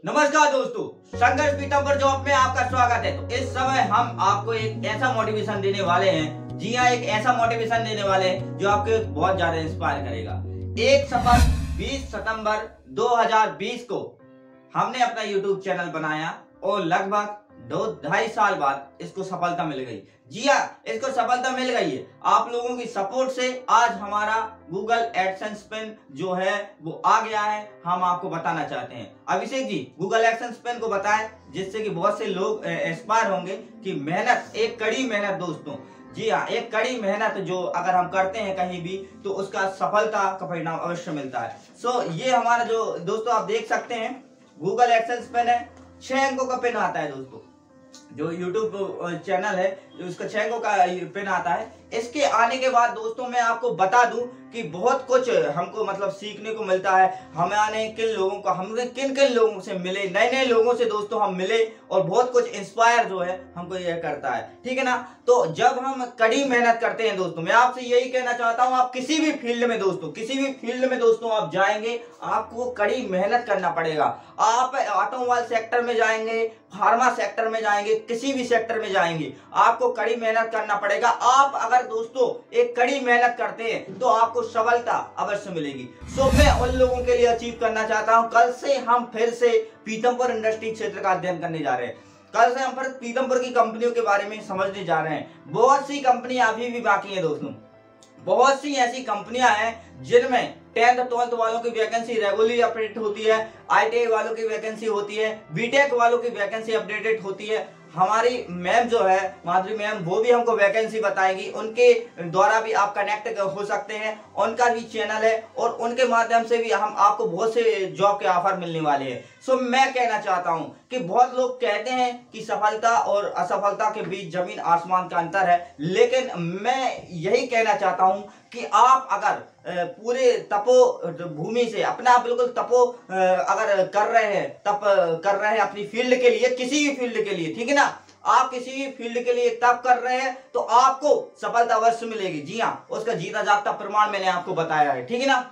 नमस्कार दोस्तों, संघर्ष पीताम्बर जॉब में आपका स्वागत है। तो इस समय हम आपको एक ऐसा मोटिवेशन देने वाले हैं, जी हाँ, एक ऐसा मोटिवेशन देने वाले हैं जो आपको बहुत ज्यादा इंस्पायर करेगा। एक सफल 20 सितंबर 2020 को हमने अपना YouTube चैनल बनाया और लगभग 2-2.5 साल बाद इसको सफलता मिल गई। जी हाँ, इसको सफलता मिल गई है आप लोगों की सपोर्ट से। आज हमारा गूगल एडसेंस पेन जो है वो आ गया है, हम आपको बताना चाहते हैं। Abhishek ji, Google AdSense pen को बताएं जिससे कि बहुत से लोग इंस्पायर होंगे कि मेहनत, एक कड़ी मेहनत दोस्तों, जी हाँ, एक कड़ी मेहनत जो अगर हम करते हैं कहीं भी तो उसका सफलता का परिणाम अवश्य मिलता है। सो ये हमारा जो दोस्तों आप देख सकते हैं गूगल एडसेंस पेन है, 6 अंकों का पेन आता है दोस्तों। जो YouTube चैनल है उसका 6 अंकों का पेन आता है। इसके आने के बाद दोस्तों मैं आपको बता दूं कि बहुत कुछ हमको मतलब सीखने को मिलता है। हमने किन लोगों से मिले, नए नए लोगों से दोस्तों हम मिले और बहुत कुछ इंस्पायर जो है हमको यह करता है, ठीक है ना। तो जब हम कड़ी मेहनत करते हैं दोस्तों, मैं आपसे यही कहना चाहता हूं, आप किसी भी फील्ड में दोस्तों आप जाएंगे, आपको कड़ी मेहनत करना पड़ेगा। आप ऑटोमोबाइल सेक्टर में जाएंगे, फार्मा सेक्टर में जाएंगे, किसी भी सेक्टर में जाएंगे, आपको कड़ी मेहनत करना पड़ेगा। आप अगर दोस्तों एक कड़ी मेहनत करते हैं तो आपको सफलता अवश्य मिलेगी। सो मैं उन लोगों के लिए अचीव करना चाहता हूं। कल से हम फिर से पीतमपुर इंडस्ट्री क्षेत्र का अध्ययन करने जा रहे हैं। कल से हम फिर पीतमपुर की कंपनियों के बारे में समझने जा रहे हैं। बहुत सी कंपनियां अभी भी बाकी हैं दोस्तों, बहुत सी ऐसी कंपनियां हैं जिनमें 10th 12th वालों की वैकेंसी रेगुलरली अपडेट होती है, ITI वालों की वैकेंसी होती है, बीटेक वालों की वैकेंसी अपडेटेड होती है। हमारी मैम जो है माधुरी मैम, वो भी हमको वैकेंसी बताएंगी, उनके द्वारा भी आप कनेक्ट हो सकते हैं। उनका भी चैनल है और उनके माध्यम से भी हम आपको बहुत से जॉब के ऑफर मिलने वाले हैं। सो मैं कहना चाहता हूं कि बहुत लोग कहते हैं कि सफलता और असफलता के बीच जमीन आसमान का अंतर है, लेकिन मैं यही कहना चाहता हूं कि आप अगर पूरे तपो भूमि से अपना बिल्कुल तपो अगर कर रहे हैं, तप कर रहे हैं अपनी फील्ड के लिए, किसी भी फील्ड के लिए, ठीक है ना, आप किसी भी फील्ड के लिए तप कर रहे हैं तो आपको सफलता अवश्य मिलेगी। जी हाँ, उसका जीता जागता प्रमाण मैंने आपको बताया है, ठीक है ना।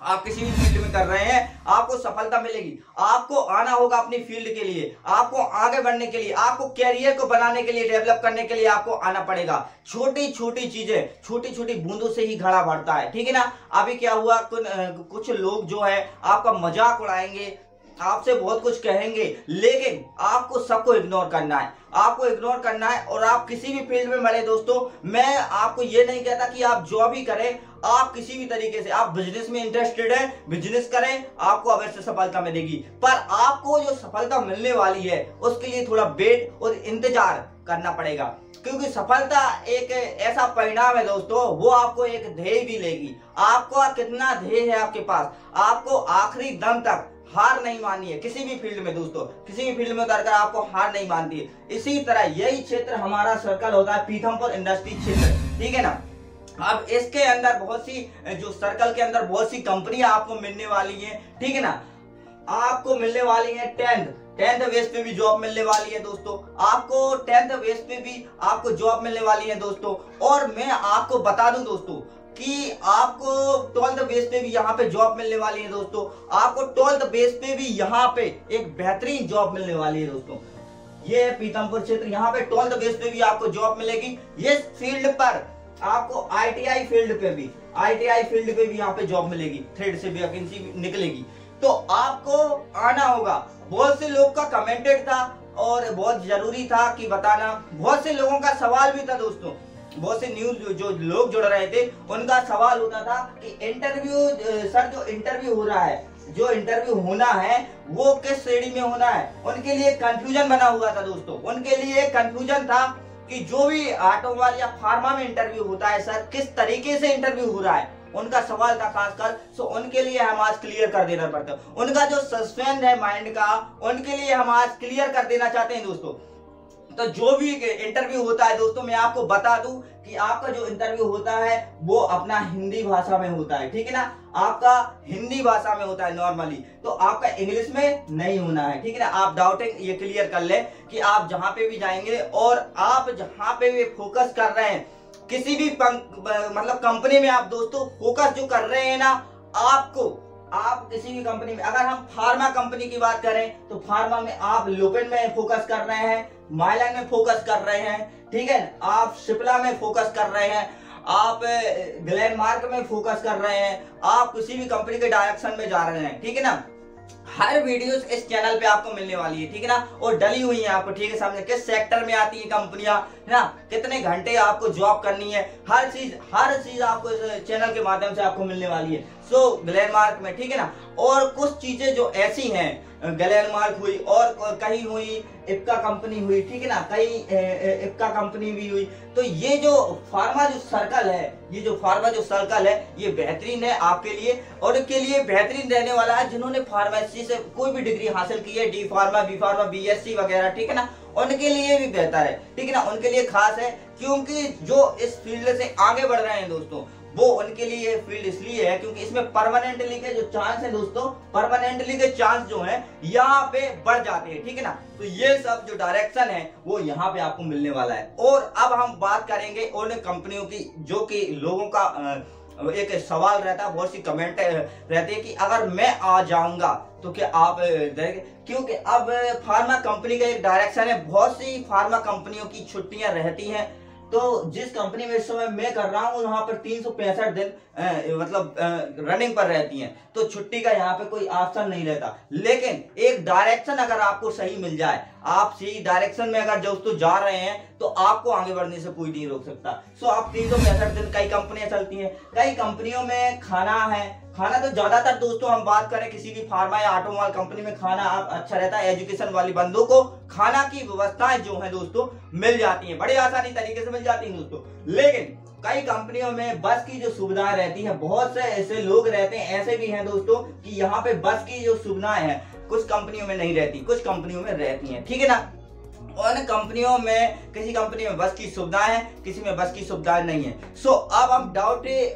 आप किसी भी फील्ड में कर रहे हैं आपको सफलता मिलेगी। आपको आना होगा अपनी फील्ड के लिए, आपको आगे बढ़ने के लिए, आपको कैरियर को बनाने के लिए, डेवलप करने के लिए आपको आना पड़ेगा। छोटी छोटी चीजें, छोटी छोटी बूंदों से ही घड़ा भरता है, ठीक है ना। अभी क्या हुआ, कुछ लोग जो है आपका मजाक उड़ाएंगे, आपसे बहुत कुछ कहेंगे, लेकिन आपको सबको इग्नोर करना है, आपको इग्नोर करना है। और आप किसी भी फील्ड में बढ़े दोस्तों, मैं आपको ये नहीं कहता कि आप जॉब ही करें, आप किसी भी तरीके से, आप बिजनेस में इंटरेस्टेड है, बिजनेस करें, आपको अवश्य सफलता मिलेगी। पर आपको जो सफलता मिलने वाली है उसके लिए थोड़ा वेट और इंतजार करना पड़ेगा, क्योंकि सफलता एक ऐसा परिणाम है दोस्तों, वो आपको एक ध्येय भी लेगी। आपको कितना ध्येय है आपके पास, आपको आखिरी दम तक हार नहीं माननी है। किसी भी फील्ड में दोस्तों, किसी भी फील्ड में उतरकर आपको हार नहीं मानती है। इसी तरह यही क्षेत्र हमारा सर्कल होता है, पीथमपुर इंडस्ट्री क्षेत्र, ठीक है ना। अब इसके अंदर बहुत सी, जो सर्कल के अंदर बहुत सी कंपनियां आपको मिलने वाली हैं, ठीक है ना। आपको मिलने वाली है 10th बेस पे भी जॉब मिलने वाली है दोस्तों, आपको 10th बेस पे भी आपको जॉब मिलने वाली है दोस्तों। और मैं आपको बता दूं दोस्तों कि आपको 12th बेस पे भी यहाँ पे जॉब मिलने वाली है दोस्तों। आपको 12th बेस पे भी यहाँ पे एक बेहतरीन जॉब मिलने वाली है दोस्तों। ये है पीतमपुर क्षेत्र, यहाँ पे 12th बेस पे भी आपको जॉब मिलेगी। ये फील्ड पर आपको ITI फील्ड पे भी यहाँ पे जॉब मिलेगी, थ्रेड से वैकेंसी निकलेगी। तो आपको आना होगा। बहुत से लोग का कमेंटेड था और बहुत जरूरी था कि बताना, बहुत से लोगों का सवाल भी था दोस्तों, बहुत से न्यूज जो लोग जुड़ रहे थे उनका सवाल होता था कि इंटरव्यू सर, जो इंटरव्यू हो रहा है, जो इंटरव्यू होना है वो किस श्रेणी में होना है, उनके लिए कंफ्यूजन बना हुआ था दोस्तों। उनके लिए कंफ्यूजन था कि जो भी ऑटोमोबाइल या फार्मा में इंटरव्यू होता है सर, किस तरीके से इंटरव्यू हो रहा है, उनका सवाल था खासकर। सो उनके लिए हम आज क्लियर कर देना पड़ता है, उनका जो सस्पेंस है माइंड का, उनके लिए हम आज क्लियर कर देना चाहते हैं दोस्तों। तो जो भी इंटरव्यू होता है दोस्तों, मैं आपको बता दूं कि आपका जो इंटरव्यू होता है वो अपना हिंदी भाषा में होता है, ठीक है ना। आपका हिंदी भाषा में होता है नॉर्मली, तो आपका इंग्लिश में नहीं होना है, ठीक है ना। आप डाउटिंग ये क्लियर कर ले कि आप जहां पे भी जाएंगे और आप जहां पे भी फोकस कर रहे हैं, किसी भी मतलब कंपनी में आप दोस्तों फोकस जो कर रहे हैं ना, आपको आप किसी भी कंपनी में, अगर हम फार्मा कंपनी की बात करें तो फार्मा में आप लुपिन में फोकस कर रहे हैं, माइलन में फोकस कर रहे हैं, ठीक है, आप सिप्ला में फोकस कर रहे हैं, आप ग्लेनमार्क में फोकस कर रहे हैं, आप किसी भी कंपनी के डायरेक्शन में जा रहे हैं, ठीक है ना। हर वीडियोस इस चैनल पे आपको मिलने वाली है, ठीक है ना, और डली हुई है आपको, ठीक है, सामने किस सेक्टर में आती है कंपनियां, है ना, कितने घंटे आपको जॉब करनी है, हर चीज आपको इस चैनल के माध्यम से आपको मिलने वाली है। सो ग्लेनमार्क में, ठीक है ना, और कुछ चीजें जो ऐसी हैं, ग्लेनमार्क हुई और कहीं हुई, इप्का कंपनी हुई, ठीक है ना, कई इप्का कंपनी भी हुई। तो ये जो फार्मा जो सर्कल है, ये जो फार्मा जो सर्कल है, ये बेहतरीन है आपके लिए, और इनके लिए बेहतरीन रहने वाला है जिन्होंने फार्मेसी से कोई भी डिग्री हासिल की है, D pharma, B pharma, BSc वगैरह, ठीक है ना, उनके लिए भी बेहतर है, ठीक है ना, उनके लिए खास है, क्योंकि जो इस फील्ड से आगे बढ़ रहे हैं दोस्तों, वो उनके लिए फील्ड इसलिए है क्योंकि इसमें परमानेंटली के जो चांस है दोस्तों, परमानेंटली के चांस जो है यहाँ पे बढ़ जाते हैं, ठीक है ना। तो ये सब जो डायरेक्शन है वो यहाँ पे आपको मिलने वाला है। और अब हम बात करेंगे उन कंपनियों की जो कि लोगों का एक सवाल रहता है, बहुत सी कमेंट रहती है कि अगर मैं आ जाऊंगा तो क्या आप देंगे, क्योंकि अब फार्मा कंपनी का एक डायरेक्शन है, बहुत सी फार्मा कंपनियों की छुट्टियां रहती हैं। तो जिस कंपनी में इस समय मैं कर रहा हूँ वहां पर 365 दिन मतलब रनिंग पर रहती हैं, तो छुट्टी का यहाँ पे कोई ऑप्शन नहीं रहता। लेकिन एक डायरेक्शन अगर आपको सही मिल जाए, आप सही डायरेक्शन में अगर दोस्तों जा रहे हैं तो आपको आगे बढ़ने से कोई नहीं रोक सकता। सो आप 365 दिन, कई कंपनियां चलती हैं, कई कंपनियों में खाना है, खाना तो ज्यादातर दोस्तों हम बात करें किसी भी फार्मा या ऑटोमोबाइल कंपनी में खाना अच्छा रहता है। एजुकेशन वाली बंदों को खाना की व्यवस्थाएं जो है दोस्तों मिल जाती हैं, बड़ी आसानी तरीके से मिल जाती हैं दोस्तों। लेकिन कई कंपनियों में बस की जो सुविधाएं रहती हैं, बहुत से ऐसे लोग रहते हैं, ऐसे भी हैं दोस्तों कि यहाँ पे बस की जो सुविधाएं हैं कुछ कंपनियों में नहीं रहती, कुछ कंपनियों में रहती हैं, ठीक है ना। उन कंपनियों में किसी कंपनी में बस की सुविधाएं है, किसी में बस की सुविधाएं नहीं है। सो अब हम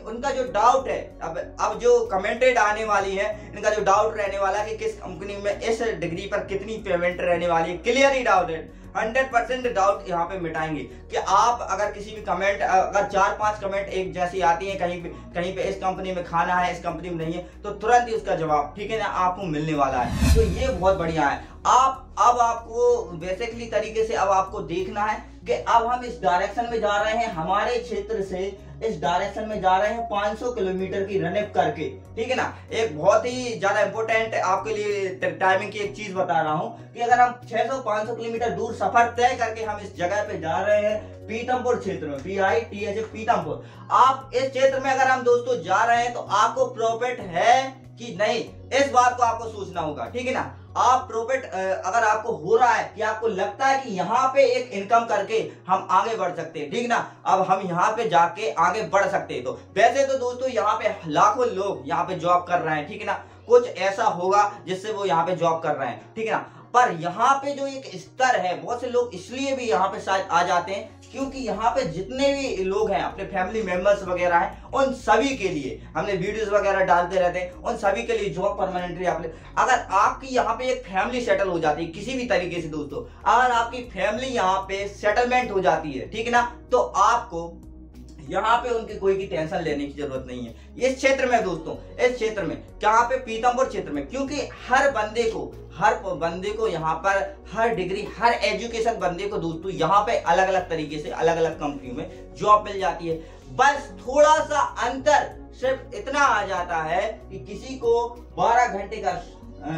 उनका जो डाउट है, अब जो कमेंटेड आने वाली है, इनका जो डाउट रहने वाला है कि किस कंपनी में इस डिग्री पर कितनी पेमेंट रहने वाली है, क्लियर ही डाउट है, 100% डाउट यहाँ पे मिटाएंगे कि आप अगर किसी भी कमेंट, अगर 4-5 कमेंट एक जैसी आती है, कहीं पे इस कंपनी में खाना है, इस कंपनी में नहीं है, तो तुरंत ही उसका जवाब, ठीक है ना, आपको मिलने वाला है। तो ये बहुत बढ़िया है। अब आपको बेसिकली तरीके से अब आपको देखना है कि अब हम इस डायरेक्शन में जा रहे हैं, हमारे क्षेत्र से इस डायरेक्शन में जा रहे हैं 500 किलोमीटर की रनअप करके, ठीक है ना। एक बहुत ही ज्यादा इंपॉर्टेंट आपके लिए टाइमिंग की एक चीज बता रहा हूं कि अगर हम 600-500 किलोमीटर दूर सफर तय करके हम इस जगह पे जा रहे हैं, पीथमपुर क्षेत्र में, PITH पीथमपुर, आप इस क्षेत्र में अगर हम दोस्तों जा रहे हैं तो आपको प्रॉफिट है कि नहीं, इस बात को आपको सोचना होगा, ठीक है ना। आप प्रॉफिट अगर आपको हो रहा है कि आपको लगता है कि यहाँ पे एक इनकम करके हम आगे बढ़ सकते हैं, ठीक ना, अब हम यहाँ पे जाके आगे बढ़ सकते हैं। तो वैसे तो दोस्तों यहाँ पे लाखों लोग यहाँ पे जॉब कर रहे हैं, ठीक है ना, कुछ ऐसा होगा जिससे वो यहाँ पे जॉब कर रहे हैं, ठीक है ना। पर यहाँ पे जो एक स्तर है, बहुत से लोग इसलिए भी यहाँ पे शायद आ जाते हैं क्योंकि यहाँ पे जितने भी लोग हैं, अपने फैमिली मेंबर्स वगैरह हैं, उन सभी के लिए हमने वीडियोस वगैरह डालते रहते हैं, उन सभी के लिए जॉब परमानेंटली अगर आपकी यहाँ पे एक फैमिली सेटल हो जाती है किसी भी तरीके से दोस्तों, अगर आपकी फैमिली यहाँ पे सेटलमेंट हो जाती है, ठीक है ना, तो आपको यहाँ पे उनकी कोई की टेंशन लेने की जरूरत नहीं है। इस क्षेत्र में दोस्तों, इस क्षेत्र में, कहाँ पे, पीथमपुर क्षेत्र में, क्योंकि हर बंदे को यहाँ पर हर डिग्री, हर एजुकेशन बंदे को दोस्तों यहाँ पे अलग अलग तरीके से अलग अलग कंपनियों में जॉब मिल जाती है। बस थोड़ा सा अंतर सिर्फ इतना आ जाता है कि किसी को 12 घंटे का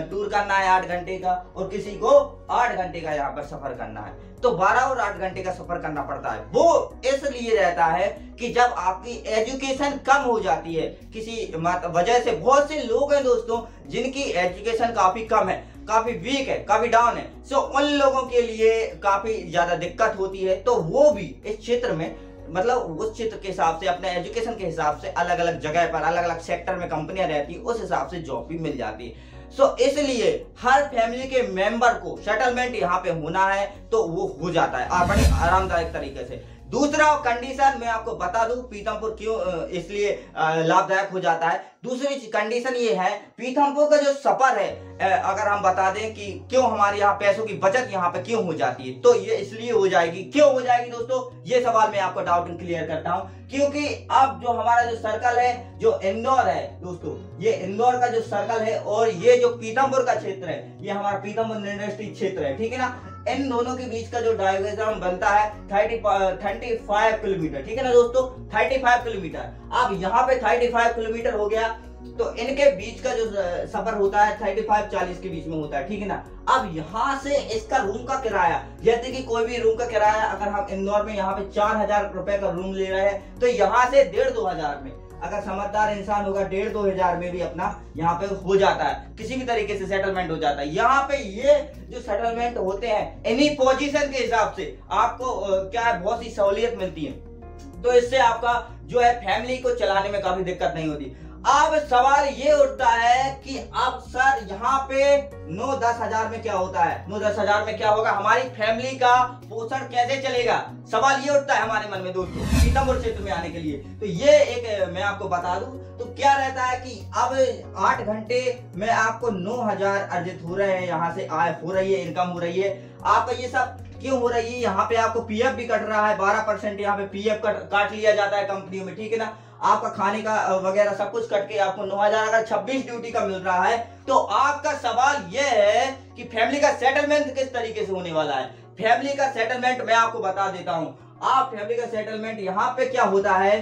टूर करना है, 8 घंटे का, और किसी को 8 घंटे का यहाँ पर सफर करना है, तो 12 और 8 घंटे का सफर करना पड़ता है। वो इसलिए रहता है कि जब आपकी एजुकेशन कम हो जाती है किसी वजह से, बहुत से लोग हैं दोस्तों जिनकी एजुकेशन काफी कम है, काफी वीक है, काफी डाउन है, सो उन लोगों के लिए काफी ज्यादा दिक्कत होती है। तो वो भी इस क्षेत्र में, मतलब उस क्षेत्र के हिसाब से, अपने एजुकेशन के हिसाब से अलग अलग जगह पर, अलग अलग सेक्टर में कंपनियां रहती है, उस हिसाब से जॉब भी मिल जाती है। सो इसलिए हर फैमिली के मेंबर को सेटलमेंट यहाँ पे होना है तो वो हो जाता है बड़ी आरामदायक तरीके से। दूसरा कंडीशन मैं आपको बता दूं, पीथमपुर क्यों इसलिए लाभदायक हो जाता है। दूसरी कंडीशन ये है, पीथमपुर का जो सफर है, अगर हम बता दें कि क्यों हमारे यहाँ पैसों की बचत यहाँ पे क्यों हो जाती है, तो ये इसलिए हो जाएगी। क्यों हो जाएगी दोस्तों, ये सवाल मैं आपको डाउट क्लियर करता हूँ। क्योंकि अब जो हमारा जो सर्कल है जो इंदौर है दोस्तों, ये इंदौर का जो सर्कल है और ये जो पीतमपुर का क्षेत्र है ये हमारा पीतमपुर इंडस्ट्री क्षेत्र है, ठीक है ना। इन दोनों के बीच का जो डायग्राम बनता है 35 किलोमीटर, ठीक है ना दोस्तों, 35 किलोमीटर। अब यहाँ पे 35 किलोमीटर हो गया, तो इनके बीच का जो सफर होता है 35-40 के बीच में होता है, ठीक है ना। अब यहाँ से इसका रूम का किराया, जैसे कि कोई भी रूम का किराया अगर हम इंदौर में यहाँ पे 4000 रुपए का रूम ले रहे हैं, तो यहाँ से 1500 हजार में अगर समझदार इंसान होगा 1500 हजार में भी अपना यहाँ पे हो जाता है, किसी भी तरीके से सेटलमेंट हो जाता है। यहाँ पे ये जो सेटलमेंट होते हैं इन्हीं पोजीशन के हिसाब से आपको क्या है बहुत सी सहूलियत मिलती है, तो इससे आपका जो है फैमिली को चलाने में काफी दिक्कत नहीं होती। अब सवाल ये उठता है कि अब सर यहाँ पे 9-10 हजार में क्या होता है, 9-10 हजार में क्या होगा, हमारी फैमिली का पोषण कैसे चलेगा, सवाल ये उठता है हमारे मन में दोस्तों पीतमपुर क्षेत्र में आने के लिए। तो ये एक मैं आपको बता दूं तो क्या रहता है कि अब 8 घंटे में आपको 9000 अर्जित हो रहे हैं, यहाँ से आय हो रही है, इनकम हो रही है। आपका ये सब क्यों हो रही है, यहाँ पे आपको पीएफ भी कट रहा है, 12% यहाँ पे पीएफ काट लिया जाता है कंपनियों में, ठीक है ना। आपका खाने का वगैरह सब कुछ कट के आपको 9000 अगर 26 ड्यूटी का मिल रहा है, तो आपका सवाल यह है कि फैमिली का सेटलमेंट किस तरीके से होने वाला है। फैमिली का सेटलमेंट मैं आपको बता देता हूं। आप फैमिली का सेटलमेंट यहाँ पे क्या होता है,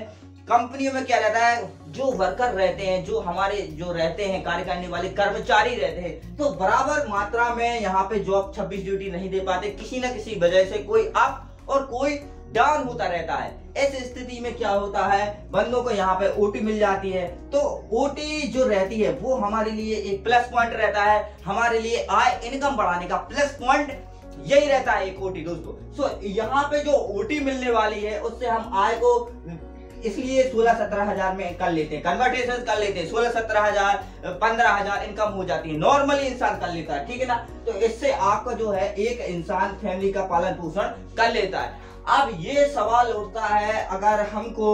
कंपनियों में क्या रहता है, जो वर्कर रहते हैं, जो हमारे जो रहते हैं कार्य करने वाले कर्मचारी रहते हैं, तो बराबर मात्रा में यहाँ पे जॉब 26 ड्यूटी नहीं दे पाते, किसी न किसी वजह से कोई अप और कोई डाउन होता रहता है। ऐसी स्थिति में क्या होता है, बंदों को यहाँ पे ओटी मिल जाती है, तो ओटी जो रहती है वो हमारे लिए एक प्लस पॉइंट रहता है, हमारे लिए आय इनकम बढ़ाने का प्लस पॉइंट यही रहता है एक ओटी दोस्तों। सो यहाँ पे जो ओटी मिलने वाली है उससे हम आय को इसलिए 16-17 हजार में कर लेते हैं, कन्वर्टेशन कर लेते हैं, 16-17 हजार 15 हजार इनकम हो जाती है, नॉर्मली इंसान कर लेता है, ठीक है ना। तो इससे आपका जो है एक इंसान फैमिली का पालन पोषण कर लेता है। अब ये सवाल उठता है, अगर हमको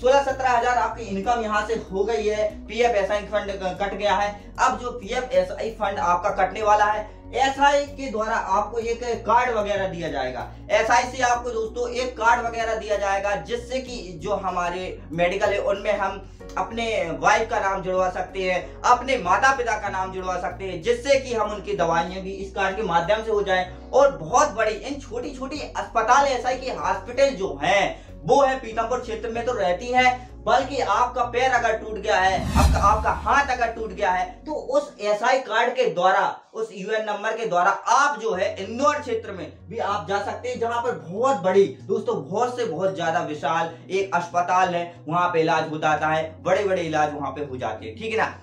16-17 हजार आपकी इनकम यहाँ से हो गई है, पीएफ एसआई फंड कट गया है, अब जो पीएफ एसआई फंड आपका कटने वाला है, एसआई के द्वारा आपको एक कार्ड वगैरह दिया जाएगा। एसआई से आपको दोस्तों एक कार्ड वगैरह दिया जाएगा, जिससे कि जो हमारे मेडिकल है उनमें हम अपने वाइफ का नाम जुड़वा सकते हैं, अपने माता पिता का नाम जुड़वा सकते हैं, जिससे कि हम उनकी दवाइयां भी इस कार्ड के माध्यम से हो जाएं। और बहुत बड़ी इन छोटी छोटी अस्पताल एसआई की हॉस्पिटल जो है वो है पीतमपुर क्षेत्र में तो रहती है, बल्कि आपका पैर अगर टूट गया है, आपका हाथ अगर टूट गया है, तो उस एसआई कार्ड के द्वारा, उस यूएन नंबर के द्वारा आप जो है इंदौर क्षेत्र में भी आप जा सकते हैं, जहां पर बहुत बड़ी दोस्तों बहुत से बहुत ज्यादा विशाल एक अस्पताल है, वहां पे इलाज होता है, बड़े बड़े इलाज वहां पे हो जाते हैं, ठीक है ना।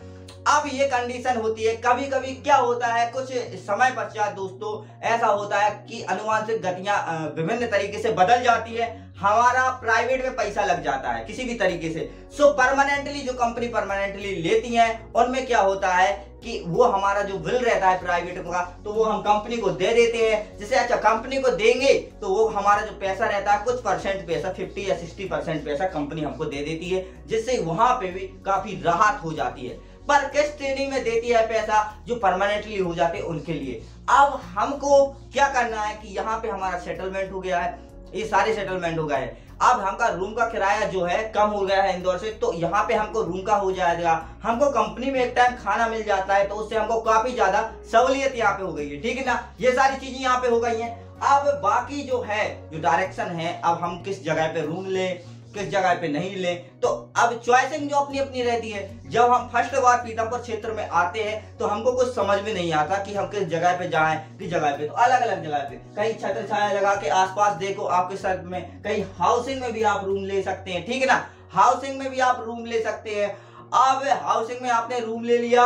अब ये कंडीशन होती है, कभी कभी क्या होता है, कुछ समय पश्चात दोस्तों ऐसा होता है कि अनुवांशिक गतियां विभिन्न तरीके से बदल जाती है, हमारा प्राइवेट में पैसा लग जाता है किसी भी तरीके से। सो परमानेंटली जो कंपनी परमानेंटली लेती है उनमें क्या होता है कि वो हमारा जो बिल रहता है प्राइवेट का, तो वो हम कंपनी को दे देते हैं। जैसे अच्छा कंपनी को देंगे तो वो हमारा जो पैसा रहता है कुछ परसेंट पैसा 50 या 60% पैसा कंपनी हमको दे देती है, जिससे वहां पे भी काफी राहत हो जाती है। पर किस श्रेणी में देती है पैसा, जो परमानेंटली हो जाते हैं उनके लिए। अब हमको क्या करना है कि यहाँ पे हमारा सेटलमेंट हो गया है, ये सारे सेटलमेंट हो गए हैं। अब हमका रूम का किराया जो है कम हो गया है इंदौर से, तो यहाँ पे हमको रूम का हो जाएगा, हमको कंपनी में एक टाइम खाना मिल जाता है, तो उससे हमको काफी ज्यादा सहूलियत यहाँ पे हो गई है, ठीक है ना। ये सारी चीजें यहाँ पे हो गई हैं। अब बाकी जो है जो डायरेक्शन है, अब हम किस जगह पे रूम लें, किस जगह पे नहीं ले, तो अब चॉइसिंग जो अपनी अपनी रहती है। जब हम फर्स्ट बार पीतमपुर क्षेत्र में आते हैं तो हमको कुछ समझ में नहीं आता कि हम किस जगह पे जाएं, किस जगह पे, तो अलग अलग जगह पे, कहीं छत्र छाया जगह के आसपास देखो आपके सर में, कहीं हाउसिंग में भी आप रूम ले सकते हैं, ठीक है ना, हाउसिंग में भी आप रूम ले सकते हैं। अब हाउसिंग में आपने रूम ले लिया,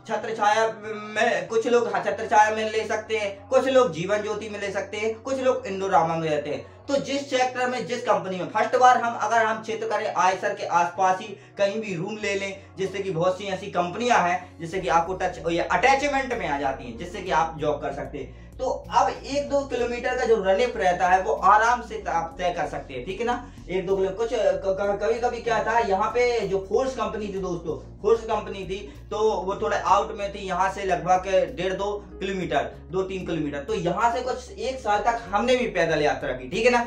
छत्र छाया में कुछ लोग छत्र छाया में ले सकते हैं, कुछ लोग जीवन ज्योति में ले सकते हैं, कुछ लोग इंडोरामा में रहते हैं। तो जिस सेक्टर में जिस कंपनी में फर्स्ट बार हम अगर हम क्षेत्र करें आयसर के आसपास ही कहीं भी रूम ले लें, जिससे कि बहुत सी ऐसी कंपनियां हैं जिससे कि आपको टच या अटैचमेंट में आ जाती हैं, जिससे कि आप जॉब कर सकते हैं। तो अब 1-2 किलोमीटर का जो रनिप रहता है वो आराम से आप तय कर सकते हैं, ठीक है ना। 1-2 किलोमीटर कुछ कभी कभी क्या था, यहाँ पे जो फोर्स कंपनी थी दोस्तों, फोर्स कंपनी थी तो वो थोड़ा आउट में थी, यहाँ से लगभग 1.5-2 किलोमीटर, 2-3 किलोमीटर, तो यहाँ से कुछ 1 साल तक हमने भी पैदल यात्रा की, ठीक है ना।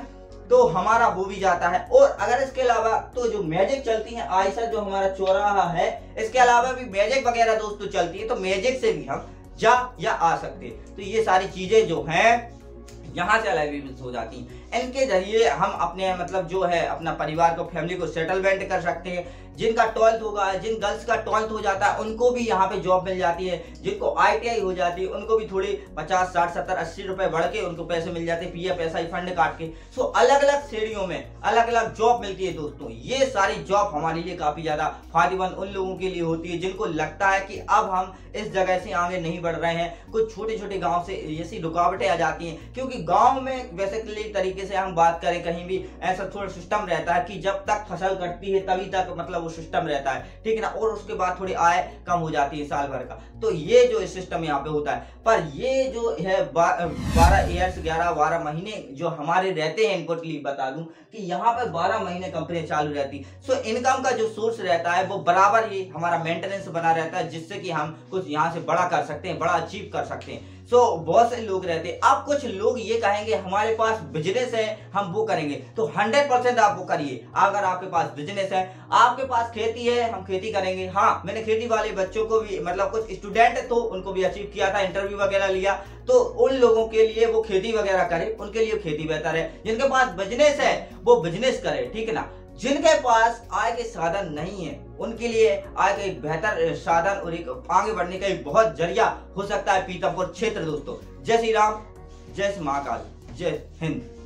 तो हमारा हो भी जाता है। और अगर इसके अलावा तो जो मैजिक चलती है आयशर जो हमारा चौराहा है, इसके अलावा भी मैजिक वगैरह दोस्तों चलती है, तो मैजिक से भी हम जा या आ सकते हैं। तो ये सारी चीजें जो हैं यहाँ से अवेलेबल हो जाती हैं। इनके जरिए हम अपने मतलब जो है अपना परिवार को, फैमिली को सेटलमेंट कर सकते हैं। जिनका 12th होगा, जिन गर्ल्स का 12th हो जाता है उनको भी यहाँ पे जॉब मिल जाती है। जिनको ITI हो जाती है उनको भी थोड़ी 50, 60, 70, 80 रुपए बढ़ के उनको पैसे मिल जाते हैं, PF SI फंड काट के। सो अलग अलग श्रेणियों में अलग अलग जॉब मिलती है दोस्तों। ये सारी जॉब हमारे लिए काफी ज्यादा फायदेमंद उन लोगों के लिए होती है जिनको लगता है कि अब हम इस जगह से आगे नहीं बढ़ रहे हैं। कुछ छोटे छोटे गाँव से ऐसी रुकावटें आ जाती हैं, क्योंकि गाँव में बेसिकली तरीके से हम बात करें कहीं भी ऐसा थोड़ा सिस्टम रहता है कि जब तक फसल कटती है तभी तक मतलब सिस्टम रहता है, ठीक है ना, और उसके बाद थोड़ी आय कम हो जाती है साल भर का। तो ये जो सिस्टम यहाँ पे होता है, पर ये जो है 12 ईयर्स 12 महीने जो हमारे रहते हैं, इनको बता दूं कि यहाँ पे 12 महीने कंपनी चालू रहती। सो इनकम का जो सोर्स रहता है वो बराबर ही हमारा मेंटेनेंस बना रहता है, जिससे कि हम कुछ यहाँ से बड़ा कर सकते हैं, बड़ा अचीव कर सकते हैं। सो बहुत से लोग रहते हैं। अब कुछ लोग ये कहेंगे हमारे पास बिजनेस है हम वो करेंगे, तो 100% आप वो करिए। अगर आपके पास बिजनेस है, आपके पास खेती है, हम खेती करेंगे। हाँ, मैंने खेती वाले बच्चों को भी मतलब कुछ स्टूडेंट तो उनको भी अचीव किया था, इंटरव्यू वगैरह लिया, तो उन लोगों के लिए वो खेती वगैरह करे, उनके लिए खेती बेहतर है। जिनके पास बिजनेस है वो बिजनेस करे, ठीक है ना। जिनके पास आय के साधन नहीं है उनके लिए आय का एक बेहतर साधन और एक आगे बढ़ने का एक बहुत जरिया हो सकता है पीतमपुर क्षेत्र दोस्तों। जय श्री राम, जय श्री महाकाल, जय हिंद।